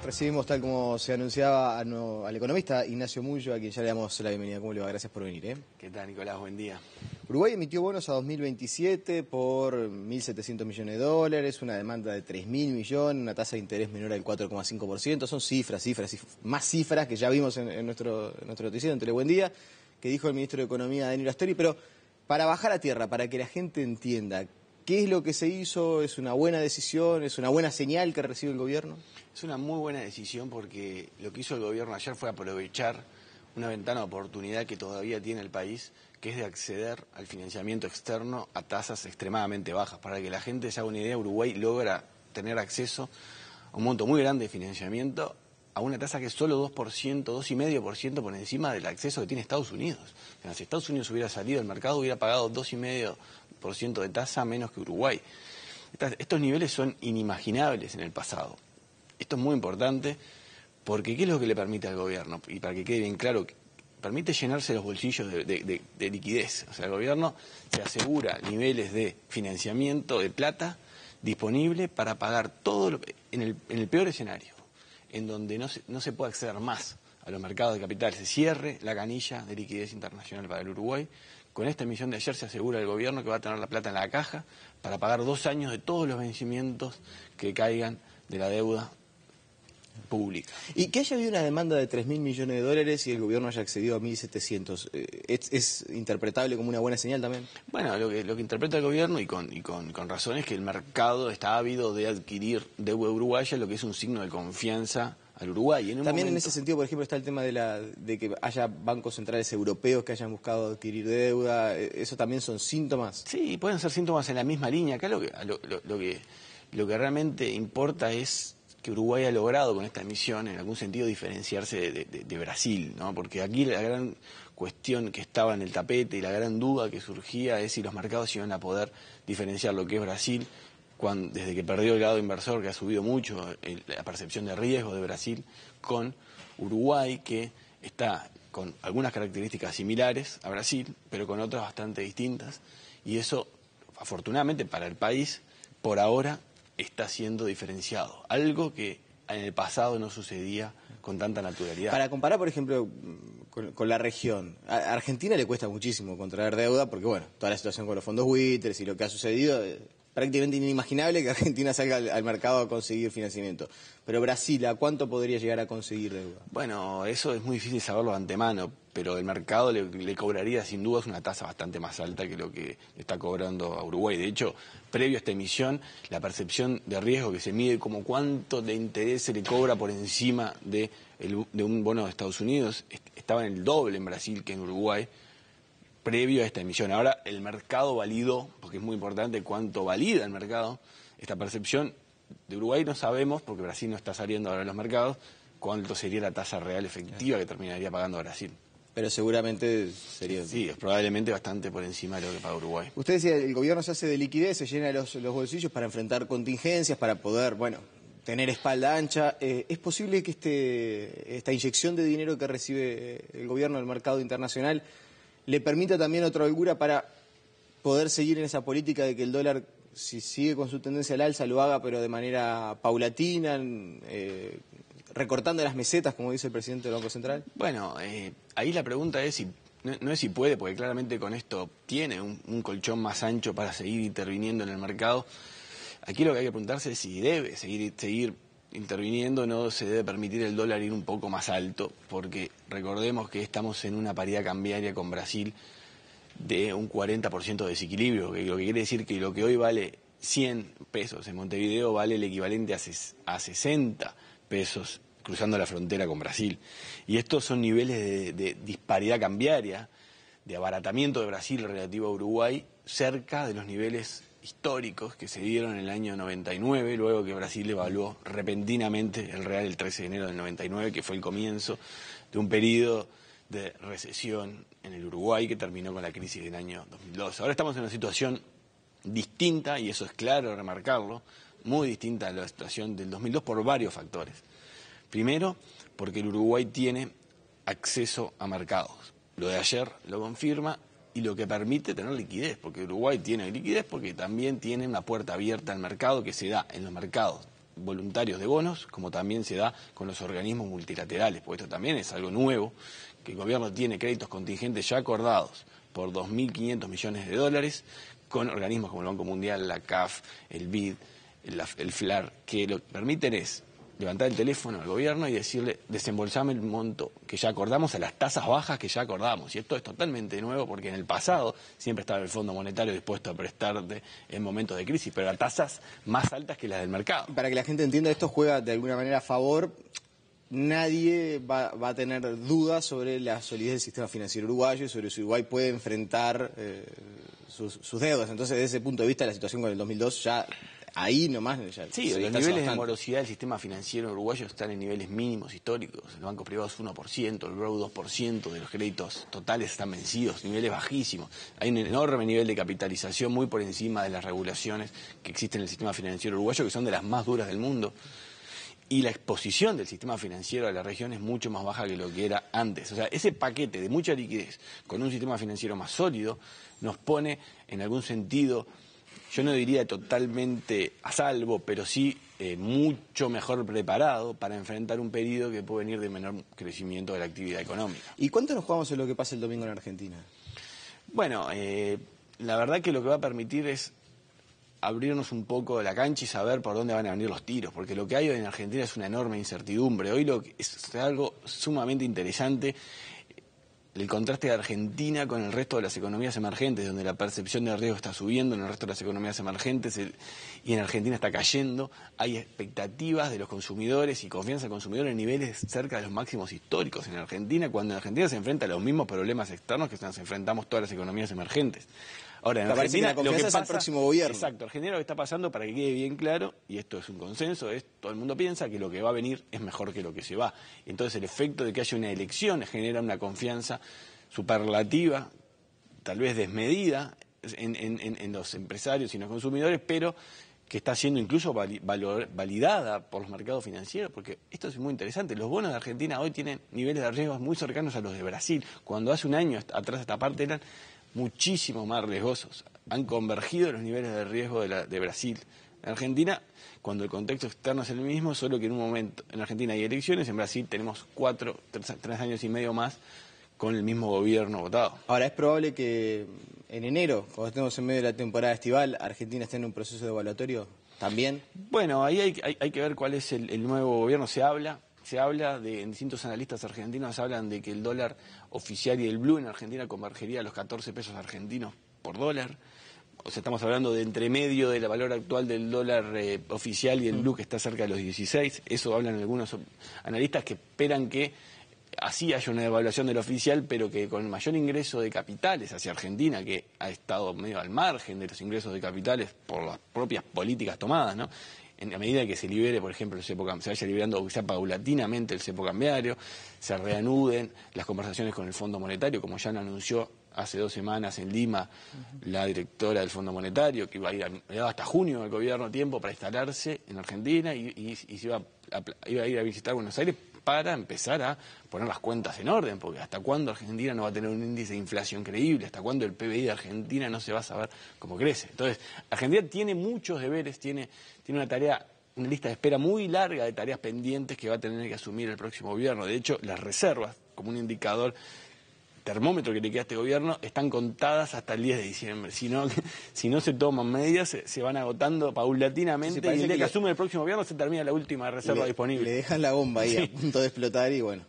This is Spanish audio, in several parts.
Recibimos, tal como se anunciaba, al economista Ignacio Muyo, a quien ya le damos la bienvenida. ¿Cómo le va? Gracias por venir. ¿Qué tal, Nicolás? Buen día. Uruguay emitió bonos a 2027 por 1.700 millones de dólares, una demanda de 3.000 millones, una tasa de interés menor al 4,5%. Son cifras, más cifras que ya vimos en nuestro noticiero, en Telebuen Día, que dijo el ministro de Economía, Daniel Astori. Pero para bajar a tierra, para que la gente entienda, ¿qué es lo que se hizo? ¿Es una buena decisión? ¿Es una buena señal que recibe el gobierno? Es una muy buena decisión porque lo que hizo el gobierno ayer fue aprovechar una ventana de oportunidad que todavía tiene el país, que es de acceder al financiamiento externo a tasas extremadamente bajas. Para que la gente se haga una idea, Uruguay logra tener acceso a un monto muy grande de financiamiento a una tasa que es solo 2%, 2,5% por encima del acceso que tiene Estados Unidos. O sea, si Estados Unidos hubiera salido al mercado, hubiera pagado 2,5% de tasa menos que Uruguay. Estos niveles son inimaginables en el pasado. Esto es muy importante porque ¿qué es lo que le permite al gobierno? Y para que quede bien claro, permite llenarse los bolsillos de liquidez. O sea, el gobierno se asegura niveles de financiamiento de plata disponible para pagar todo en el peor escenario, en donde no se puede acceder más a los mercados de capitales, se cierre la canilla de liquidez internacional para el Uruguay. Con esta emisión de ayer se asegura el gobierno que va a tener la plata en la caja para pagar 2 años de todos los vencimientos que caigan de la deuda pública. Y que haya habido una demanda de 3.000 millones de dólares y el gobierno haya accedido a 1.700, ¿es interpretable como una buena señal también? Bueno, lo que interpreta el gobierno, y con razón, es que el mercado está ávido de adquirir deuda uruguaya, lo que es un signo de confianza al Uruguay. También en ese sentido, por ejemplo, está el tema de que haya bancos centrales europeos que hayan buscado adquirir deuda. ¿Eso también son síntomas? Sí, pueden ser síntomas en la misma línea. Acá lo que realmente importa es que Uruguay ha logrado con esta emisión, en algún sentido, diferenciarse de Brasil, ¿no? Porque aquí la gran cuestión que estaba en el tapete y la gran duda que surgía es si los mercados iban a poder diferenciar lo que es Brasil, desde que perdió el grado inversor, que ha subido mucho la percepción de riesgo de Brasil, con Uruguay, que está con algunas características similares a Brasil, pero con otras bastante distintas, y eso, afortunadamente para el país, por ahora está siendo diferenciado, algo que en el pasado no sucedía con tanta naturalidad. Para comparar, por ejemplo, con la región, a Argentina le cuesta muchísimo contraer deuda porque, bueno, toda la situación con los fondos buitres y lo que ha sucedido, prácticamente inimaginable que Argentina salga al mercado a conseguir financiamiento. Pero Brasil, ¿a cuánto podría llegar a conseguir deuda? Bueno, eso es muy difícil saberlo de antemano, pero el mercado le cobraría sin dudas una tasa bastante más alta que lo que le está cobrando a Uruguay. De hecho, previo a esta emisión, la percepción de riesgo que se mide como cuánto de interés se le cobra por encima de un bono de Estados Unidos estaba en el doble en Brasil que en Uruguay, previo a esta emisión. Ahora el mercado validó, porque es muy importante cuánto valida el mercado, esta percepción. De Uruguay no sabemos, porque Brasil no está saliendo ahora de los mercados, cuánto sería la tasa real efectiva que terminaría pagando Brasil. Pero seguramente sería... Sí, es probablemente bastante por encima de lo que paga Uruguay. Usted decía, el gobierno se hace de liquidez, se llena los bolsillos para enfrentar contingencias, para poder, bueno, tener espalda ancha. ¿Es posible que esta inyección de dinero que recibe el gobierno del mercado internacional le permita también otra holgura para poder seguir en esa política de que el dólar, si sigue con su tendencia al alza, lo haga pero de manera paulatina, recortando las mesetas, como dice el presidente del Banco Central? Bueno, ahí la pregunta es no es si puede, porque claramente con esto tiene un colchón más ancho para seguir interviniendo en el mercado. Aquí lo que hay que preguntarse es si debe seguir interviniendo, no se debe permitir el dólar ir un poco más alto, porque recordemos que estamos en una paridad cambiaria con Brasil de un 40% de desequilibrio, lo que quiere decir que lo que hoy vale 100 pesos en Montevideo vale el equivalente a 60 pesos cruzando la frontera con Brasil. Y estos son niveles de disparidad cambiaria, de abaratamiento de Brasil relativo a Uruguay, cerca de los niveles históricos que se dieron en el año 99, luego que Brasil evaluó repentinamente el real el 13 de enero del 99, que fue el comienzo de un periodo de recesión en el Uruguay que terminó con la crisis del año 2012. Ahora estamos en una situación distinta, y eso es claro remarcarlo, muy distinta a la situación del 2002 por varios factores. Primero, porque el Uruguay tiene acceso a mercados. Lo de ayer lo confirma, y lo que permite tener liquidez, porque Uruguay tiene liquidez porque también tiene una puerta abierta al mercado que se da en los mercados voluntarios de bonos, como también se da con los organismos multilaterales, porque esto también es algo nuevo, que el gobierno tiene créditos contingentes ya acordados por 2.500 millones de dólares con organismos como el Banco Mundial, la CAF, el BID, el FLAR, que lo que permiten es levantar el teléfono al gobierno y decirle, desembolsame el monto que ya acordamos a las tasas bajas que ya acordamos. Y esto es totalmente nuevo porque en el pasado siempre estaba el Fondo Monetario dispuesto a prestarte en momentos de crisis, pero a tasas más altas que las del mercado. Para que la gente entienda, esto juega de alguna manera a favor. Nadie va a tener dudas sobre la solidez del sistema financiero uruguayo y sobre si Uruguay puede enfrentar sus deudas. Entonces, desde ese punto de vista, la situación con el 2002 ya... Ahí nomás ya sí, los niveles de morosidad del sistema financiero uruguayo están en niveles mínimos históricos. El banco privado es 1%, el BROW 2%, de los créditos totales están vencidos, niveles bajísimos. Hay un enorme nivel de capitalización muy por encima de las regulaciones que existen en el sistema financiero uruguayo, que son de las más duras del mundo. Y la exposición del sistema financiero a la región es mucho más baja que lo que era antes. O sea, ese paquete de mucha liquidez con un sistema financiero más sólido nos pone, en algún sentido, yo no diría totalmente a salvo, pero sí mucho mejor preparado para enfrentar un periodo que puede venir de menor crecimiento de la actividad económica. ¿Y cuánto nos jugamos en lo que pasa el domingo en Argentina? Bueno, la verdad que lo que va a permitir es abrirnos un poco la cancha y saber por dónde van a venir los tiros, porque lo que hay hoy en Argentina es una enorme incertidumbre. Hoy es algo sumamente interesante el contraste de Argentina con el resto de las economías emergentes, donde la percepción de riesgo está subiendo en el resto de las economías emergentes y en Argentina está cayendo. Hay expectativas de los consumidores y confianza del consumidor en niveles cerca de los máximos históricos en Argentina, cuando en Argentina se enfrenta a los mismos problemas externos que nos enfrentamos todas las economías emergentes. Ahora, en Argentina, lo que pasa es el próximo gobierno. Exacto, Argentina lo que está pasando, para que quede bien claro, y esto es un consenso, es todo el mundo piensa que lo que va a venir es mejor que lo que se va. Entonces el efecto de que haya una elección genera una confianza superlativa, tal vez desmedida, en los empresarios y en los consumidores, pero que está siendo incluso validada por los mercados financieros, porque esto es muy interesante. Los bonos de Argentina hoy tienen niveles de riesgo muy cercanos a los de Brasil. Cuando hace un año atrás esta parte eran muchísimo más riesgosos. Han convergido los niveles de riesgo de Brasil. En Argentina, cuando el contexto externo es el mismo, solo que en un momento en Argentina hay elecciones, en Brasil tenemos 3 años y medio más con el mismo gobierno votado. Ahora, es probable que en enero, cuando estemos en medio de la temporada estival, Argentina esté en un proceso de evaluatorio también. Bueno, ahí hay que ver cuál es el nuevo gobierno. Se habla de, en distintos analistas argentinos hablan de que el dólar oficial y el blue en Argentina convergería a los 14 pesos argentinos por dólar. O sea, estamos hablando de entremedio del valor actual del dólar oficial y el blue que está cerca de los 16. Eso hablan algunos analistas que esperan que así haya una devaluación del oficial, pero que con el mayor ingreso de capitales hacia Argentina, que ha estado medio al margen de los ingresos de capitales por las propias políticas tomadas, ¿no? A medida que se libere, por ejemplo, se vaya liberando, o que sea paulatinamente el cepo cambiario, se reanuden las conversaciones con el Fondo Monetario, como ya lo anunció hace 2 semanas en Lima la directora del Fondo Monetario, que iba a ir hasta junio el gobierno tiempo para instalarse en Argentina y se iba a ir a visitar Buenos Aires para empezar a poner las cuentas en orden, porque hasta cuándo Argentina no va a tener un índice de inflación creíble, hasta cuándo el PBI de Argentina no se va a saber cómo crece. Entonces, Argentina tiene muchos deberes, tiene una lista de espera muy larga de tareas pendientes que va a tener que asumir el próximo gobierno. De hecho, las reservas, como un indicador termómetro que le queda a este gobierno, están contadas hasta el 10 de diciembre. Si no se toman medidas, se van agotando paulatinamente y el día que asume el próximo gobierno se termina la última reserva disponible. Le dejan la bomba ahí a punto de explotar y bueno.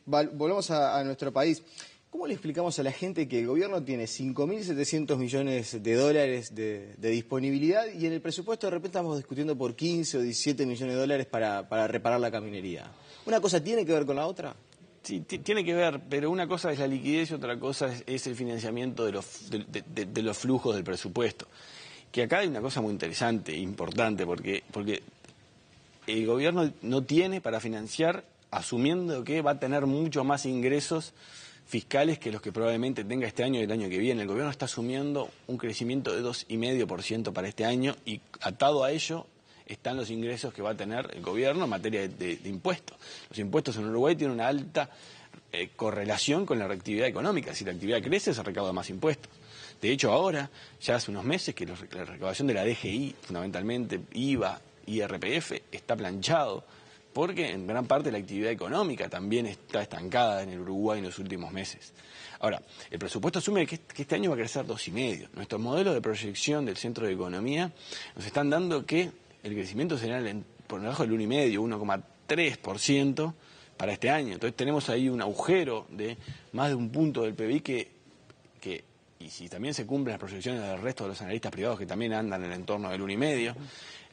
Volvemos a nuestro país. ¿Cómo le explicamos a la gente que el gobierno tiene 5.700 millones de dólares de disponibilidad y en el presupuesto de repente estamos discutiendo por 15 o 17 millones de dólares para reparar la caminería? ¿Una cosa tiene que ver con la otra? Sí, tiene que ver, pero una cosa es la liquidez y otra cosa es el financiamiento de los flujos del presupuesto. Que acá hay una cosa muy interesante, importante, porque el gobierno no tiene para financiar, asumiendo que va a tener mucho más ingresos fiscales que los que probablemente tenga este año y el año que viene. El gobierno está asumiendo un crecimiento de 2,5% para este año y atado a ello están los ingresos que va a tener el gobierno en materia de impuestos. Los impuestos en Uruguay tienen una alta correlación con la reactividad económica. Si la actividad crece, se recauda más impuestos. De hecho, ahora, ya hace unos meses, que la recaudación de la DGI, fundamentalmente IVA, IRPF está planchado, porque en gran parte la actividad económica también está estancada en el Uruguay en los últimos meses. Ahora, el presupuesto asume que este año va a crecer 2,5. Nuestros modelos de proyección del Centro de Economía nos están dando que el crecimiento será por debajo del 1,5, 1,3% para este año. Entonces tenemos ahí un agujero de más de un punto del PBI que y si también se cumplen las proyecciones del resto de los analistas privados que también andan en el entorno del 1,5,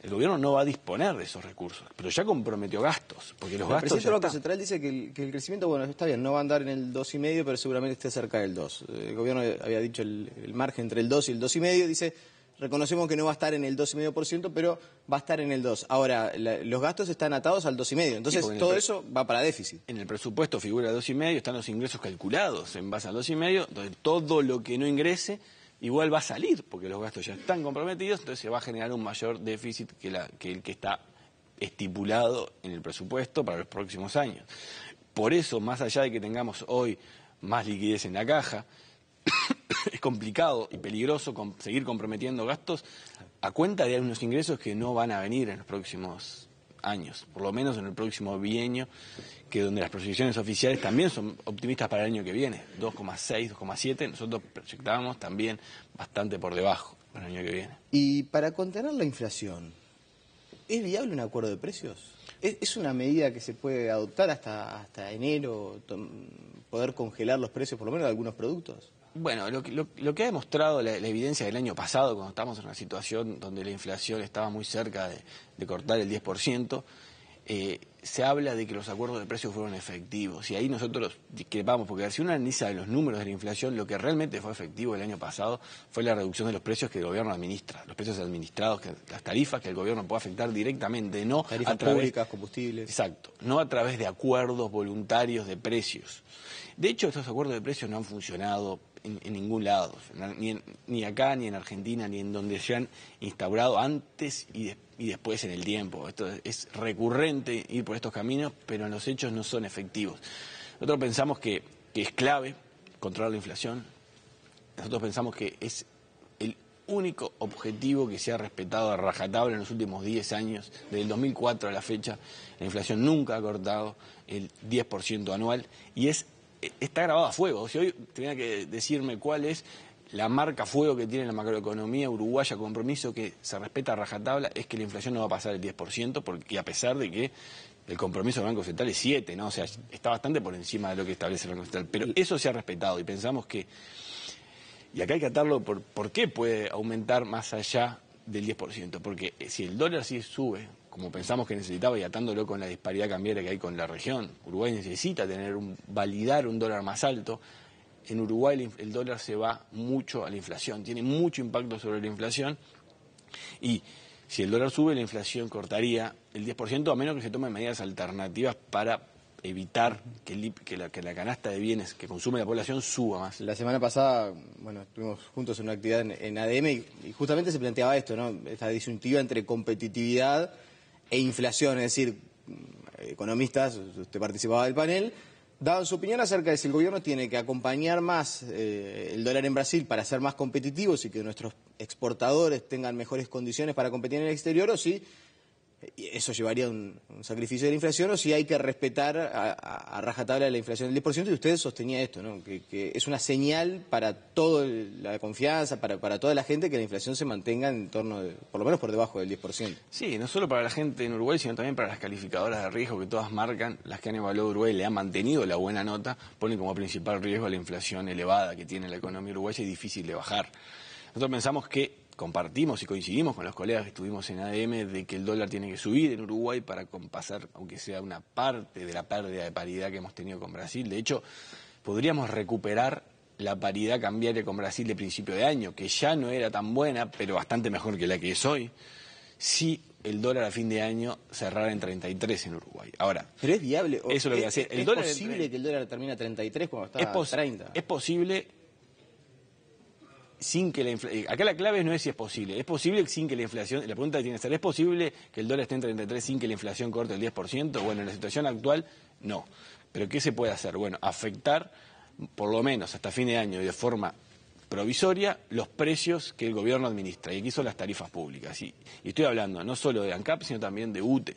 el gobierno no va a disponer de esos recursos, pero ya comprometió gastos, porque los gastos. El presidente del Banco Central dice que el crecimiento, bueno, está bien, no va a andar en el 2,5, pero seguramente esté cerca del 2. El gobierno había dicho el margen entre el 2 y el 2,5, dice, reconocemos que no va a estar en el 2,5%, pero va a estar en el 2. Ahora, los gastos están atados al 2,5, entonces sí, todo eso va para déficit. En el presupuesto figura el 2,5, están los ingresos calculados en base al 2,5, donde todo lo que no ingrese igual va a salir, porque los gastos ya están comprometidos, entonces se va a generar un mayor déficit que el que está estipulado en el presupuesto para los próximos años. Por eso, más allá de que tengamos hoy más liquidez en la caja, es complicado y peligroso seguir comprometiendo gastos a cuenta de unos ingresos que no van a venir en los próximos años, por lo menos en el próximo bienio, que donde las proyecciones oficiales también son optimistas para el año que viene, 2,6, 2,7, nosotros proyectábamos también bastante por debajo para el año que viene. Y para contener la inflación, ¿es viable un acuerdo de precios? ¿Es una medida que se puede adoptar hasta enero, poder congelar los precios por lo menos de algunos productos? Bueno, lo que ha demostrado la evidencia del año pasado, cuando estábamos en una situación donde la inflación estaba muy cerca de cortar el 10%, se habla de que los acuerdos de precios fueron efectivos. Y ahí nosotros discrepamos, porque si uno analiza los números de la inflación, lo que realmente fue efectivo el año pasado fue la reducción de los precios que el gobierno administra, los precios administrados, las tarifas que el gobierno puede afectar directamente, no tarifas públicas, combustibles. Exacto, no a través de acuerdos voluntarios de precios. De hecho, estos acuerdos de precios no han funcionado en ningún lado, ni acá, ni en Argentina, ni en donde se han instaurado antes y después en el tiempo. Esto es recurrente ir por estos caminos, pero en los hechos no son efectivos. Nosotros pensamos que es clave controlar la inflación. Nosotros pensamos que es el único objetivo que se ha respetado a rajatabla en los últimos 10 años. Desde el 2004 a la fecha, la inflación nunca ha cortado el 10% anual y está grabado a fuego. Si hoy tenía que decirme cuál es la marca fuego que tiene la macroeconomía uruguaya, compromiso que se respeta a rajatabla, es que la inflación no va a pasar el 10%, porque a pesar de que el compromiso del Banco Central es 7, ¿no? O sea, está bastante por encima de lo que establece el Banco Central. Pero eso se ha respetado y pensamos que, y acá hay que atarlo por qué puede aumentar más allá del 10%, porque si el dólar sí sube, como pensamos que necesitaba, y atándolo con la disparidad cambiaria que hay con la región, Uruguay necesita validar un dólar más alto. En Uruguay el dólar se va mucho a la inflación, tiene mucho impacto sobre la inflación, y si el dólar sube, la inflación cortaría el 10%, a menos que se tomen medidas alternativas para evitar que la canasta de bienes que consume la población suba más. La semana pasada, bueno, estuvimos juntos en una actividad en ADM y justamente se planteaba esto, ¿no? Esta disyuntiva entre competitividad e inflación, es decir, economistas, usted participaba del panel, daban su opinión acerca de si el gobierno tiene que acompañar más el dólar en Brasil para ser más competitivos y que nuestros exportadores tengan mejores condiciones para competir en el exterior, o si eso llevaría a un sacrificio de la inflación, o si hay que respetar a rajatabla la inflación del 10%, y usted sostenía esto, ¿no? Que es una señal para toda la confianza, para toda la gente, que la inflación se mantenga en torno de, por lo menos por debajo del 10%. Sí, no solo para la gente en Uruguay, sino también para las calificadoras de riesgo, que todas marcan, las que han evaluado Uruguay le han mantenido la buena nota, ponen como principal riesgo la inflación elevada que tiene la economía uruguaya y difícil de bajar. Nosotros pensamos que compartimos y coincidimos con los colegas que estuvimos en ADM de que el dólar tiene que subir en Uruguay para compensar, aunque sea una parte de la pérdida de paridad que hemos tenido con Brasil. De hecho, podríamos recuperar la paridad cambiaria con Brasil de principio de año, que ya no era tan buena, pero bastante mejor que la que es hoy, si el dólar a fin de año cerrara en 33 en Uruguay. Ahora, pero es viable. Eso es lo que hace. ¿Es posible que el dólar termine a 33 cuando está a 30? Es posible sin que la inflación. Acá la clave no es si es posible sin que la inflación, la pregunta tiene que ser, ¿es posible que el dólar esté en 33 sin que la inflación corte el 10%? Bueno, en la situación actual, no. ¿Pero qué se puede hacer? Bueno, afectar, por lo menos hasta fin de año, de forma provisoria los precios que el gobierno administra, y aquí son las tarifas públicas. Y estoy hablando no solo de ANCAP, sino también de UTE,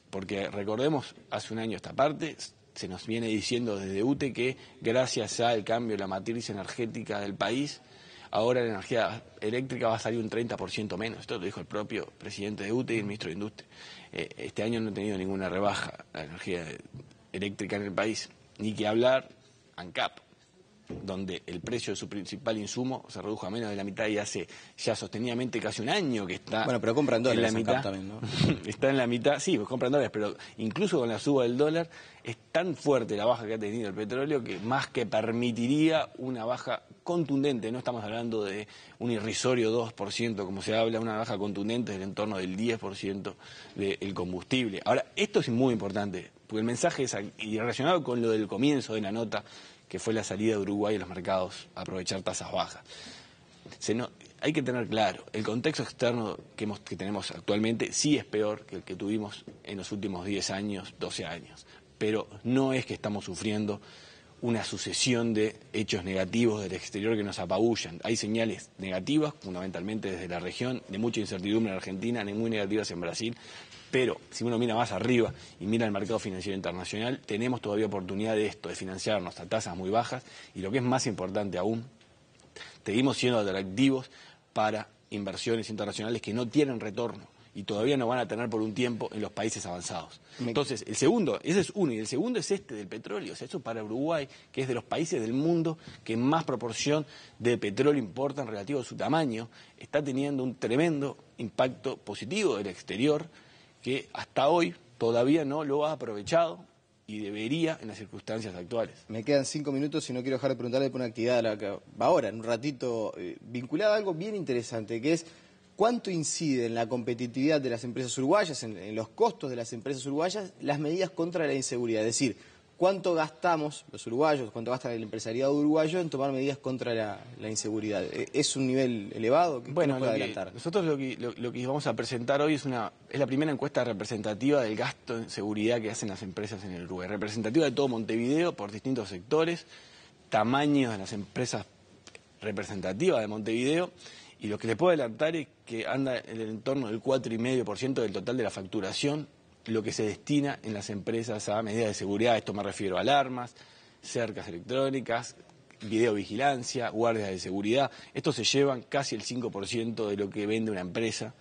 porque recordemos, hace un año esta parte, se nos viene diciendo desde UTE que gracias al cambio de la matriz energética del país, ahora la energía eléctrica va a salir un 30% menos. Esto lo dijo el propio presidente de UTE y el ministro de Industria. Este año no ha tenido ninguna rebaja la energía eléctrica en el país, ni que hablar ANCAP, donde el precio de su principal insumo se redujo a menos de la mitad y hace ya sostenidamente casi un año que está. Bueno, pero compran dólares en la mitad también, ¿no? Está en la mitad, sí, pues compran dólares, pero incluso con la suba del dólar es tan fuerte la baja que ha tenido el petróleo que más que permitiría una baja contundente, no estamos hablando de un irrisorio 2%, como se habla, una baja contundente del entorno del 10% del combustible. Ahora, esto es muy importante, porque el mensaje es, y relacionado con lo del comienzo de la nota, que fue la salida de Uruguay a los mercados a aprovechar tasas bajas. Hay que tener claro, el contexto externo que tenemos actualmente sí es peor que el que tuvimos en los últimos 10 años, 12 años, pero no es que estamos sufriendo una sucesión de hechos negativos del exterior que nos apabullan. Hay señales negativas, fundamentalmente desde la región, de mucha incertidumbre en Argentina, muy negativas en Brasil, pero si uno mira más arriba y mira el mercado financiero internacional, tenemos todavía oportunidad de esto, de financiarnos a tasas muy bajas, y lo que es más importante aún, seguimos siendo atractivos para inversiones internacionales que no tienen retorno y todavía no van a tener por un tiempo en los países avanzados. Entonces, el segundo, ese es uno, y el segundo es este del petróleo. O sea, eso para Uruguay, que es de los países del mundo que más proporción de petróleo importan relativo a su tamaño, está teniendo un tremendo impacto positivo del exterior que hasta hoy todavía no lo ha aprovechado y debería en las circunstancias actuales. Me quedan 5 minutos y no quiero dejar de preguntarle por una actividad a la que va ahora, en un ratito, vinculada a algo bien interesante, que es cuánto incide en la competitividad de las empresas uruguayas, en los costos de las empresas uruguayas, las medidas contra la inseguridad. Es decir, cuánto gastamos los uruguayos, cuánto gasta el empresariado uruguayo en tomar medidas contra la inseguridad. ¿Es un nivel elevado? ¿Qué nos puede adelantar? Nosotros lo que vamos a presentar hoy es la primera encuesta representativa del gasto en seguridad que hacen las empresas en el Uruguay. Representativa de todo Montevideo por distintos sectores, tamaños de las empresas representativas de Montevideo. Y lo que le puedo adelantar es que anda en el entorno del 4,5% del total de la facturación, lo que se destina en las empresas a medidas de seguridad. Esto me refiero a alarmas, cercas electrónicas, videovigilancia, guardias de seguridad. Estos se llevan casi el 5% de lo que vende una empresa.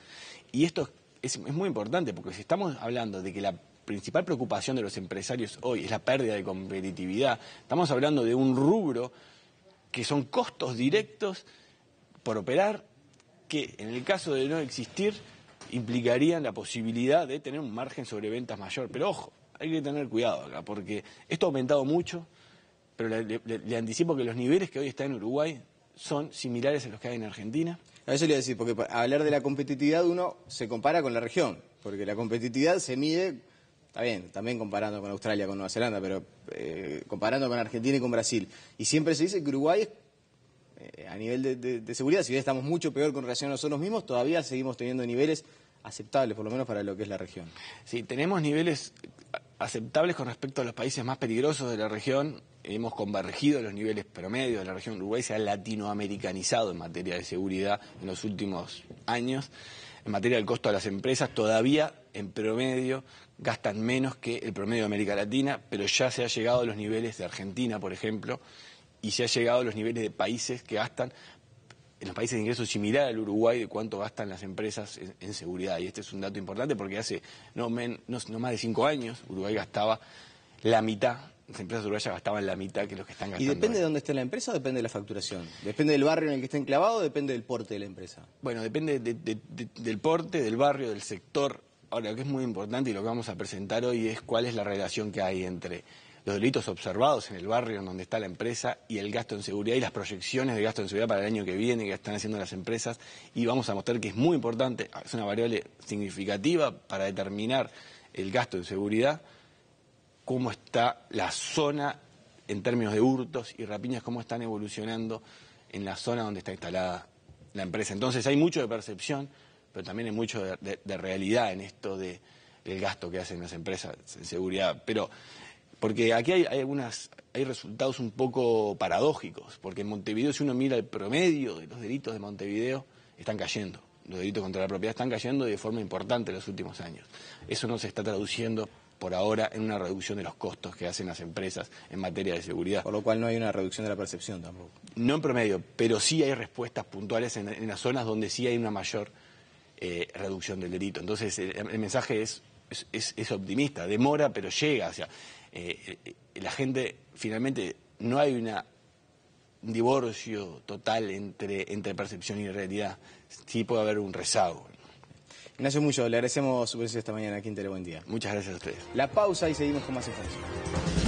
Y esto es muy importante, porque si estamos hablando de que la principal preocupación de los empresarios hoy es la pérdida de competitividad, estamos hablando de un rubro que son costos directos por operar, que en el caso de no existir implicarían la posibilidad de tener un margen sobre ventas mayor. Pero ojo, hay que tener cuidado acá, porque esto ha aumentado mucho, pero le anticipo que los niveles que hoy están en Uruguay son similares a los que hay en Argentina. A eso le iba a decir, porque para hablar de la competitividad uno se compara con la región, porque la competitividad se mide, está bien, también comparando con Australia, con Nueva Zelanda, pero comparando con Argentina y con Brasil. Y siempre se dice que Uruguay es a nivel de seguridad, si bien estamos mucho peor con relación a nosotros mismos, todavía seguimos teniendo niveles aceptables, por lo menos para lo que es la región. Sí, tenemos niveles aceptables con respecto a los países más peligrosos de la región. Hemos convergido los niveles promedios de la región. Uruguay se ha latinoamericanizado en materia de seguridad en los últimos años. En materia del costo de las empresas, todavía en promedio gastan menos que el promedio de América Latina, pero ya se ha llegado a los niveles de Argentina, por ejemplo, y se ha llegado a los niveles de países que gastan, en los países de ingresos similar al Uruguay, de cuánto gastan las empresas en seguridad. Y este es un dato importante porque hace no más de 5 años Uruguay gastaba la mitad, las empresas uruguayas gastaban la mitad que los que están gastando. ¿Y depende de dónde esté la empresa o depende de la facturación? ¿Depende del barrio en el que esté enclavado o depende del porte de la empresa? Bueno, depende del porte, del barrio, del sector. Ahora, lo que es muy importante y lo que vamos a presentar hoy es cuál es la relación que hay entre los delitos observados en el barrio en donde está la empresa y el gasto en seguridad y las proyecciones de gasto en seguridad para el año que viene que están haciendo las empresas, y vamos a mostrar que es muy importante, es una variable significativa para determinar el gasto en seguridad, cómo está la zona en términos de hurtos y rapiñas, cómo están evolucionando en la zona donde está instalada la empresa. Entonces hay mucho de percepción, pero también hay mucho de realidad en esto del gasto que hacen las empresas en seguridad. Pero Porque aquí hay resultados un poco paradójicos, porque en Montevideo, si uno mira el promedio de los delitos de Montevideo, están cayendo. Los delitos contra la propiedad están cayendo de forma importante en los últimos años. Eso no se está traduciendo por ahora en una reducción de los costos que hacen las empresas en materia de seguridad. Por lo cual no hay una reducción de la percepción tampoco. No en promedio, pero sí hay respuestas puntuales en las zonas donde sí hay una mayor reducción del delito. Entonces el mensaje es optimista, demora pero llega. O sea, la gente finalmente no hay un divorcio total entre percepción y realidad. Sí puede haber un rezago. Ignacio Muyo, le agradecemos su presencia esta mañana aquí en Telebuen Día. Muchas gracias a ustedes. La pausa y seguimos con más información.